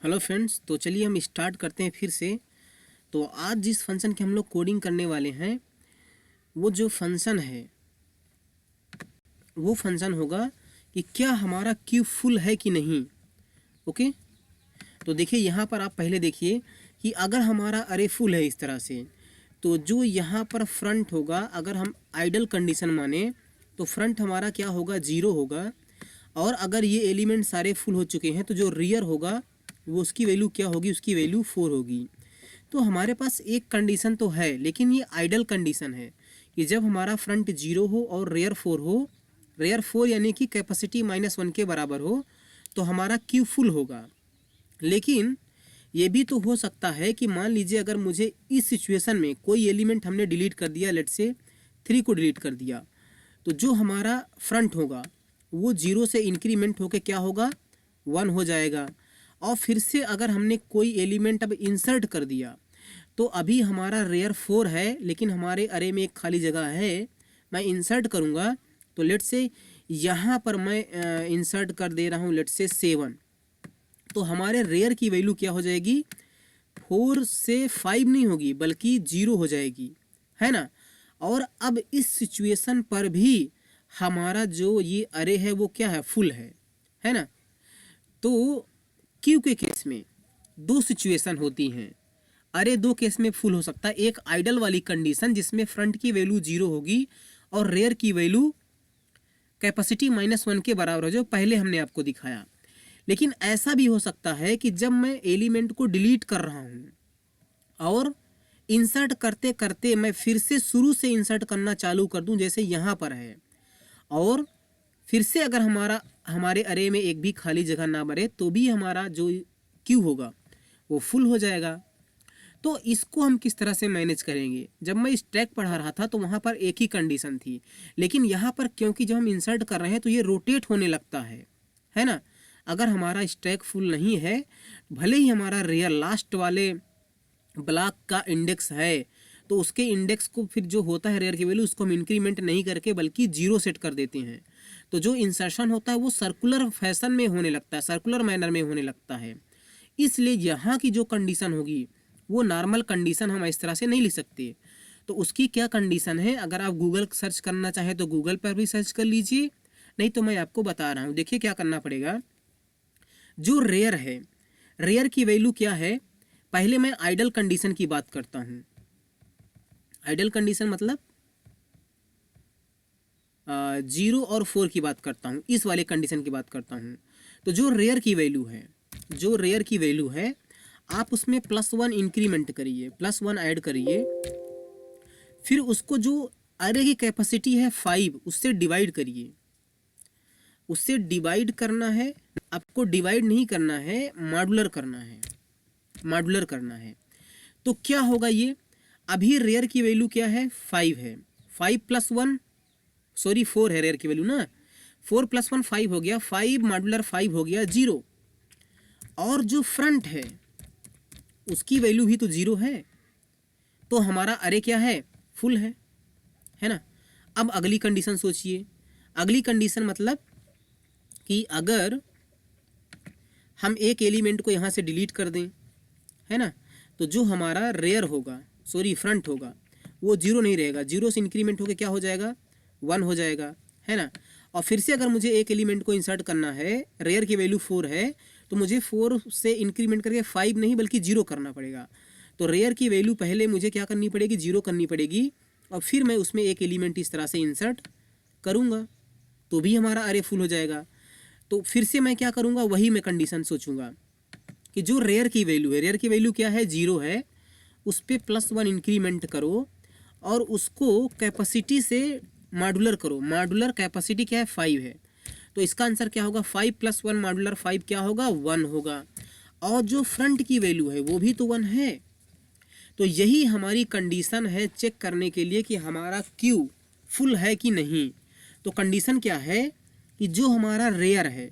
Hello friends, तो चलिए हम स्टार्ट करते हैं फिर से। तो आज जिस फंक्शन की हम लोग कोडिंग करने वाले हैं वो जो फंक्शन है वो फंक्शन होगा कि क्या हमारा क्यू फुल है कि नहीं। ओके, तो देखिए यहाँ पर आप पहले देखिए कि अगर हमारा अरे फुल है इस तरह से, तो जो यहाँ पर फ्रंट होगा, अगर हम आइडल कंडीशन माने तो फ्रंट हमारा क्या होगा, 0 होगा। और अगर ये एलिमेंट सारे फुल हो चुके हैं तो जो रियर होगा वो उसकी वैल्यू क्या होगी, उसकी वैल्यू 4 होगी। तो हमारे पास एक कंडीशन तो है, लेकिन ये आइडल कंडीशन है कि जब हमारा फ्रंट 0 हो और रेयर 4 हो, रेयर 4 यानी कि कैपेसिटी -1 के बराबर हो, तो हमारा क्यू फुल होगा। लेकिन ये भी तो हो सकता है कि मान लीजिए अगर मुझे इस सिचुएशन में कोई एलिमेंट हमने डिलीट कर दिया, लेट से 3 को डिलीट कर दिया, तो जो हमारा फ्रंट होगा वो 0 से इंक्रीमेंट होकर क्या होगा, 1 हो जाएगा। और फिर से अगर हमने कोई एलिमेंट अब इंसर्ट कर दिया, तो अभी हमारा रेयर 4 है लेकिन हमारे अरे में एक खाली जगह है, मैं इंसर्ट करूँगा। तो लेट से यहाँ पर मैं इंसर्ट कर दे रहा हूँ लेट से 7, तो हमारे रेयर की वैल्यू क्या हो जाएगी, 4 से 5 नहीं होगी बल्कि 0 हो जाएगी, है ना। और अब इस सिचुएशन पर भी हमारा जो ये अरे है वो क्या है, फुल है ना। तो क्यू के केस में दो सिचुएशन होती हैं। अरे दो केस में फुल हो सकता है, एक आइडल वाली कंडीशन जिसमें फ्रंट की वैल्यू 0 होगी और रेयर की वैल्यू कैपेसिटी -1 के बराबर हो, जो पहले हमने आपको दिखाया। लेकिन ऐसा भी हो सकता है कि जब मैं एलिमेंट को डिलीट कर रहा हूं और इंसर्ट करते करते मैं फिर से शुरू से इंसर्ट करना चालू कर दूं, जैसे यहाँ पर है, और फिर से अगर हमारे अरे में एक भी खाली जगह ना बने तो भी हमारा जो क्यू होगा वो फुल हो जाएगा। तो इसको हम किस तरह से मैनेज करेंगे। जब मैं स्टैक पढ़ा रहा था तो वहाँ पर एक ही कंडीशन थी, लेकिन यहाँ पर क्योंकि जब हम इंसर्ट कर रहे हैं तो ये रोटेट होने लगता है ना। अगर हमारा स्टैक फुल नहीं है, भले ही हमारा रेयर लास्ट वाले ब्लॉक का इंडेक्स है, तो उसके इंडेक्स को फिर जो होता है रेयर की वैल्यू, उसको हम इंक्रीमेंट नहीं करके बल्कि 0 सेट कर देते हैं। तो जो इंसर्शन होता है वो सर्कुलर फैशन में होने लगता है, सर्कुलर मैनर में होने लगता है। इसलिए यहाँ की जो कंडीशन होगी वो नॉर्मल कंडीशन हम इस तरह से नहीं लिख सकते। तो उसकी क्या कंडीशन है, अगर आप गूगल सर्च करना चाहें तो गूगल पर भी सर्च कर लीजिए, नहीं तो मैं आपको बता रहा हूँ। देखिए क्या करना पड़ेगा। जो रेयर है, रेयर की वैल्यू क्या है, पहले मैं आइडल कंडीशन की बात करता हूँ। आइडल कंडीशन मतलब 0 और 4 की बात करता हूँ, इस वाले कंडीशन की बात करता हूँ। तो जो रेयर की वैल्यू है, जो रेयर की वैल्यू है, आप उसमें +1 इंक्रीमेंट करिए, +1 ऐड करिए, फिर उसको जो अरे की कैपेसिटी है 5 उससे डिवाइड करिए। उससे डिवाइड करना है आपको, डिवाइड नहीं करना है, मॉड्यूलर करना है, मॉड्यूलर करना है। तो क्या होगा, ये अभी रेयर की वैल्यू क्या है, 5 है, 5 + 1 सॉरी 4 है रेयर की वैल्यू ना, 4 + 1 5 हो गया, 5 मॉड्यूलर 5 हो गया 0। और जो फ्रंट है उसकी वैल्यू भी तो 0 है, तो हमारा अरे क्या है, फुल है ना। अब अगली कंडीशन सोचिए। अगली कंडीशन मतलब कि अगर हम एक एलिमेंट को यहाँ से डिलीट कर दें, है ना, तो जो हमारा रेयर होगा, सॉरी फ्रंट होगा, वो 0 नहीं रहेगा, 0 से इंक्रीमेंट होकर क्या हो जाएगा, 1 हो जाएगा, है ना। और फिर से अगर मुझे एक एलिमेंट को इंसर्ट करना है, रेयर की वैल्यू 4 है, तो मुझे 4 से इंक्रीमेंट करके 5 नहीं बल्कि 0 करना पड़ेगा। तो रेयर की वैल्यू पहले मुझे क्या करनी पड़ेगी, 0 करनी पड़ेगी, और फिर मैं उसमें एक एलिमेंट इस तरह से इंसर्ट करूँगा, तो भी हमारा अरे फुल हो जाएगा। तो फिर से मैं क्या करूँगा, वही मैं कंडीशन सोचूंगा कि जो रेयर की वैल्यू है, रेयर की वैल्यू क्या है, 0 है, उस पर +1 इंक्रीमेंट करो और उसको कैपेसिटी से मॉड्यूलर करो। मॉड्यूलर कैपेसिटी क्या है, 5 है, तो इसका आंसर क्या होगा, 5 + 1 मॉड्यूलर 5 क्या होगा, 1 होगा। और जो फ्रंट की वैल्यू है वो भी तो 1 है। तो यही हमारी कंडीशन है चेक करने के लिए कि हमारा क्यू फुल है कि नहीं। तो कंडीशन क्या है कि जो हमारा रेयर है,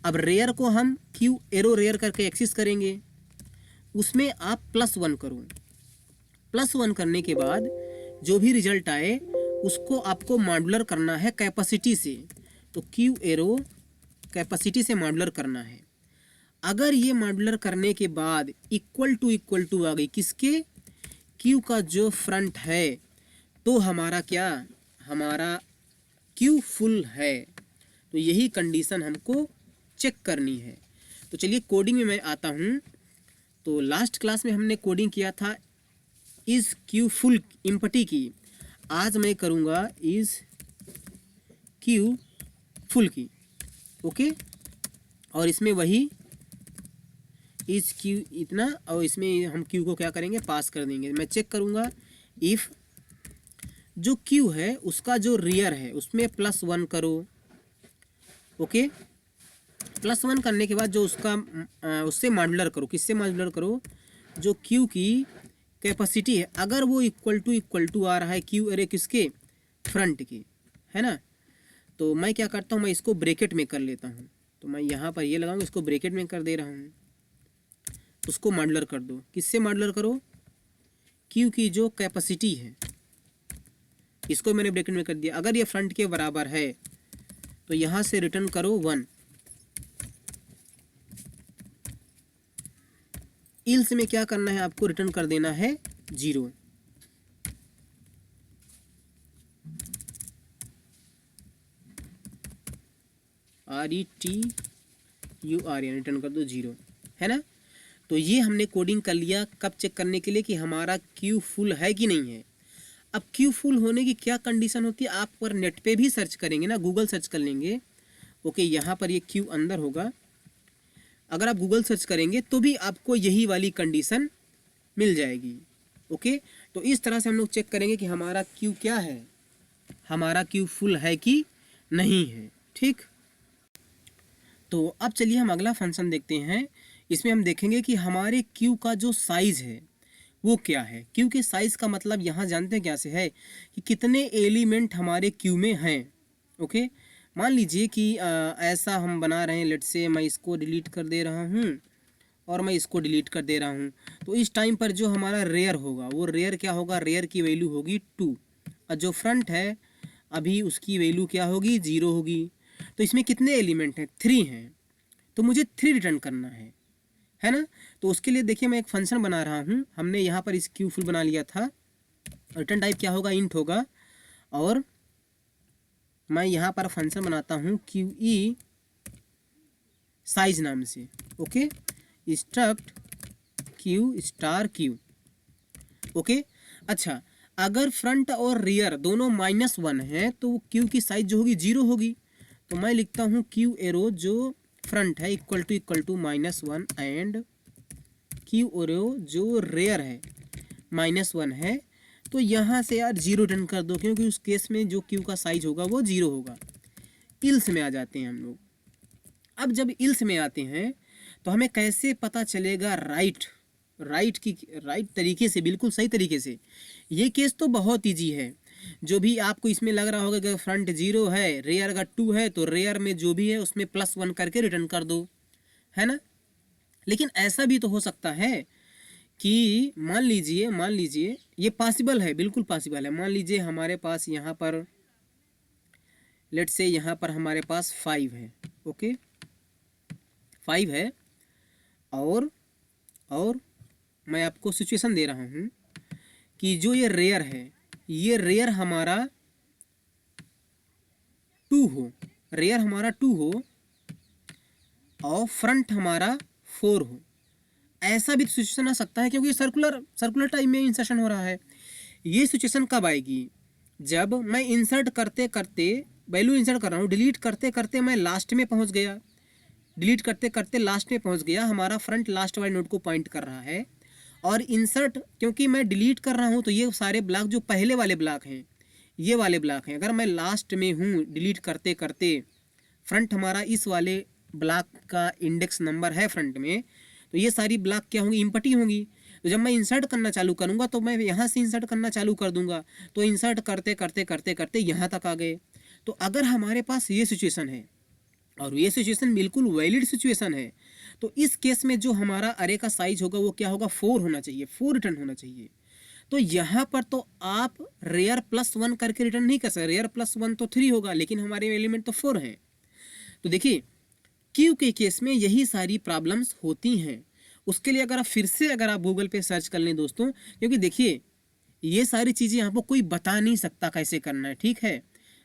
अब रेयर को हम क्यू एरो रेयर करके एक्सेस करेंगे, उसमें आप +1 करो। +1 करने के बाद जो भी रिजल्ट आए उसको आपको मॉड्यूलर करना है कैपेसिटी से। तो क्यू एरो कैपेसिटी से मॉड्यूलर करना है। अगर ये मॉड्यूलर करने के बाद इक्वल टू आ गई किसके, क्यू का जो फ्रंट है, तो हमारा क्या, हमारा क्यू फुल है। तो यही कंडीशन हमको चेक करनी है। तो चलिए कोडिंग में मैं आता हूँ। तो लास्ट क्लास में हमने कोडिंग किया था इज़ क्यू फुल इम्पटी की। आज मैं करूँगा इज़ क्यू फुल की। ओके, और इसमें वही इस क्यू इतना, और इसमें हम क्यू को क्या करेंगे, पास कर देंगे। मैं चेक करूँगा इफ़ जो क्यू है उसका जो रियर है उसमें +1 करो। ओके, +1 करने के बाद जो उसका उससे मॉड्यूलर करो। किससे मॉड्यूलर करो, जो क्यू की कैपेसिटी है, अगर वो इक्वल टू आ रहा है क्यू अरे किसके, फ्रंट के, है ना। तो मैं क्या करता हूँ, मैं इसको ब्रैकेट में कर लेता हूँ। तो मैं यहाँ पर ये लगाऊंगा, इसको ब्रैकेट में कर दे रहा हूँ। उसको मॉड्यूलर कर दो। किससे मॉड्यूलर करो, क्यू की जो कैपेसिटी है, इसको मैंने ब्रैकेट में कर दिया। अगर ये फ्रंट के बराबर है तो यहाँ से रिटर्न करो 1। इल्स में क्या करना है, आपको रिटर्न कर देना है 0। RETURN रिटर्न कर दो 0, है ना। तो ये हमने कोडिंग कर लिया। कब चेक करने के लिए कि हमारा क्यू फुल है कि नहीं है। अब क्यू फुल होने की क्या कंडीशन होती है, आप पर नेट पे भी सर्च करेंगे ना, गूगल सर्च कर लेंगे। ओके, यहाँ पर ये क्यू अंदर होगा। अगर आप गूगल सर्च करेंगे तो भी आपको यही वाली कंडीशन मिल जाएगी। ओके, तो इस तरह से हम लोग चेक करेंगे कि हमारा क्यू क्या है, हमारा क्यू फुल है कि नहीं है। ठीक, तो अब चलिए हम अगला फंक्शन देखते हैं। इसमें हम देखेंगे कि हमारे क्यू का जो साइज़ है वो क्या है। क्यू के साइज़ का मतलब यहाँ जानते हैं क्या से है, कि कितने एलिमेंट हमारे क्यू में हैं। ओके, मान लीजिए कि ऐसा हम बना रहे हैं। लेट से मैं इसको डिलीट कर दे रहा हूँ और मैं इसको डिलीट कर दे रहा हूँ। तो इस टाइम पर जो हमारा रेयर होगा, वो रेयर क्या होगा, रेयर की वैल्यू होगी 2, और जो फ्रंट है अभी उसकी वैल्यू क्या होगी, 0 होगी। तो इसमें कितने एलिमेंट हैं, 3 हैं। तो मुझे 3 रिटर्न करना है ना। तो उसके लिए देखिए मैं एक फंक्शन बना रहा हूँ। हमने यहाँ पर इस क्यू फुल बना लिया था। रिटर्न टाइप क्या होगा, इंट होगा। और मैं यहाँ पर फंक्शन बनाता हूँ क्यू ई साइज नाम से। Okay, struct Q star Q. Okay, अच्छा, अगर फ्रंट और रियर दोनों -1 है तो क्यू की साइज जो होगी 0 होगी। तो मैं लिखता हूँ क्यू एरो जो फ्रंट है equal to -1 and Q arrow जो रेयर है -1 है। तो यहाँ से यार 0 रिटर्न कर दो, क्योंकि उस केस में जो क्यू का साइज होगा वो 0 होगा। इल्स में आ जाते हैं हम लोग। अब जब इल्स में आते हैं तो हमें कैसे पता चलेगा राइट तरीके से, बिल्कुल सही तरीके से। ये केस तो बहुत ईजी है। जो भी आपको इसमें लग रहा होगा कि फ्रंट 0 है, रेयर का 2 है, तो रेयर में जो भी है उसमें +1 करके रिटर्न कर दो, है ना। लेकिन ऐसा भी तो हो सकता है कि मान लीजिए ये पॉसिबल है, बिल्कुल पॉसिबल है। मान लीजिए हमारे पास यहाँ पर लेट्स से यहाँ पर हमारे पास 5 है। ओके, 5 है, और मैं आपको सिचुएशन दे रहा हूँ कि जो ये रेयर है, ये रेयर हमारा 2 हो, रेयर हमारा 2 हो और फ्रंट हमारा 4 हो। ऐसा भी सिचुएशन आ सकता है, क्योंकि सर्कुलर टाइप में इंसर्शन हो रहा है। ये सिचुएशन कब आएगी, जब मैं इंसर्ट करते करते वैल्यू इंसर्ट कर रहा हूँ, डिलीट करते करते मैं लास्ट में पहुँच गया, डिलीट करते करते लास्ट में पहुँच गया, हमारा फ्रंट लास्ट वाले नोड को पॉइंट कर रहा है। और इंसर्ट क्योंकि मैं डिलीट कर रहा हूँ, तो ये सारे ब्लॉक जो पहले वाले ब्लॉक हैं, ये वाले ब्लॉक हैं। अगर मैं लास्ट में हूँ डिलीट करते करते, फ्रंट हमारा इस वाले ब्लॉक का इंडेक्स नंबर है फ्रंट में, तो ये सारी ब्लॉक क्या होंगी, इम्पटी होंगी। तो जब मैं इंसर्ट करना चालू करूँगा तो मैं यहाँ से इंसर्ट करना चालू कर दूंगा। तो इंसर्ट करते करते करते करते यहाँ तक आ गए। तो अगर हमारे पास ये सिचुएशन है और ये सिचुएशन बिल्कुल वैलिड सिचुएशन है, तो इस केस में जो हमारा अरे का साइज होगा वो क्या होगा, 4 होना चाहिए, 4 रिटर्न होना चाहिए। तो यहाँ पर तो आप रेयर +1 करके रिटर्न नहीं कर सकते। रेयर +1 तो 3 होगा, लेकिन हमारे एलिमेंट तो 4 हैं। तो देखिए क्यू के केस में यही सारी प्रॉब्लम्स होती हैं। उसके लिए अगर आप फिर से अगर आप गूगल पे सर्च कर लें दोस्तों, क्योंकि देखिए ये सारी चीज़ें आपको कोई बता नहीं सकता कैसे करना है, ठीक है।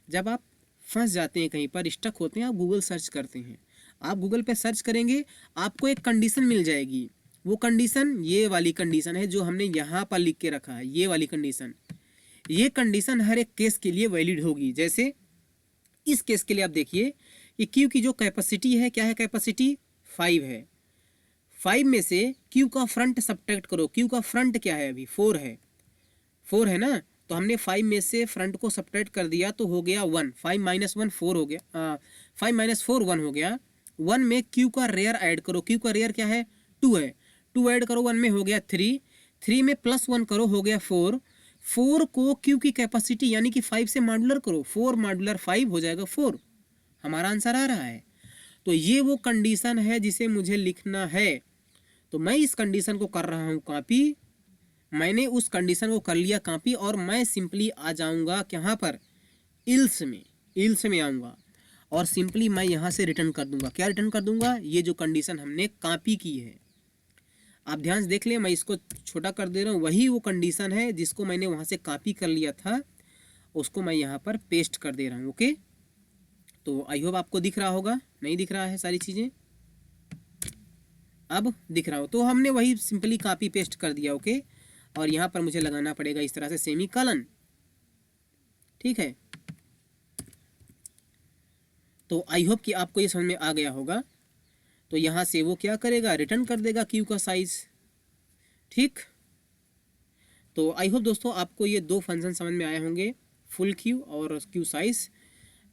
जब आप फंस जाते हैं कहीं पर, स्टक होते हैं, आप गूगल सर्च करते हैं, आप गूगल पे सर्च करेंगे, आपको एक कंडीशन मिल जाएगी। वो कंडीशन ये वाली कंडीशन है जो हमने यहाँ पर लिख के रखा है, ये वाली कंडीशन। ये कंडीशन हर एक केस के लिए वैलिड होगी। जैसे इस केस के लिए आप देखिए कि क्यू की जो कैपेसिटी है, क्या है कैपेसिटी, 5 है। 5 में से क्यू का फ्रंट सब्ट्रैक्ट करो। क्यू का फ्रंट क्या है, अभी 4 है, 4 है ना, तो हमने 5 में से फ्रंट को सब्ट्रैक्ट कर दिया तो हो गया 1। 5 माइनस 1 4 हो गया, 5 माइनस 4 1 हो गया। 1 में क्यू का रेयर ऐड करो। क्यू का रेयर क्या है, 2 है, 2 ऐड करो 1 में हो गया 3। 3 में प्लस 1 करो हो गया 4। 4 को क्यू की कैपेसिटी यानी कि 5 से मॉड्यूलर करो, 4 मॉड्यूलर 5 हो जाएगा 4। हमारा आंसर आ रहा है। तो ये वो कंडीशन है जिसे मुझे लिखना है। तो मैं इस कंडीशन को कर रहा हूँ कॉपी। मैंने उस कंडीशन को कर लिया कॉपी और मैं सिंपली आ जाऊँगा कहाँ पर, इल्स में, इल्स में आऊँगा और सिंपली मैं यहाँ से रिटर्न कर दूँगा। क्या रिटर्न कर दूँगा, ये जो कंडीशन हमने कॉपी की है। आप ध्यान से देख लें, मैं इसको छोटा कर दे रहा हूँ। वही वो कंडीशन है जिसको मैंने वहाँ से कॉपी कर लिया था, उसको मैं यहाँ पर पेस्ट कर दे रहा हूँ। ओके, तो आई होप आपको दिख रहा होगा, नहीं दिख रहा है सारी चीज़ें, अब दिख रहा हो। तो हमने वही सिंपली कॉपी पेस्ट कर दिया। ओके, और यहाँ पर मुझे लगाना पड़ेगा इस तरह से सेमीकोलन, ठीक है। तो आई होप कि आपको ये समझ में आ गया होगा। तो यहाँ से वो क्या करेगा, रिटर्न कर देगा क्यू का साइज, ठीक। तो आई होप दोस्तों आपको ये दो फंक्शन समझ में आए होंगे, फुल क्यू और queue size.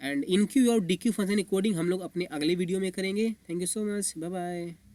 And enqueue और डी क्यू फंक्शन कोडिंग हम लोग अपने अगले वीडियो में करेंगे। Thank you so much, bye bye.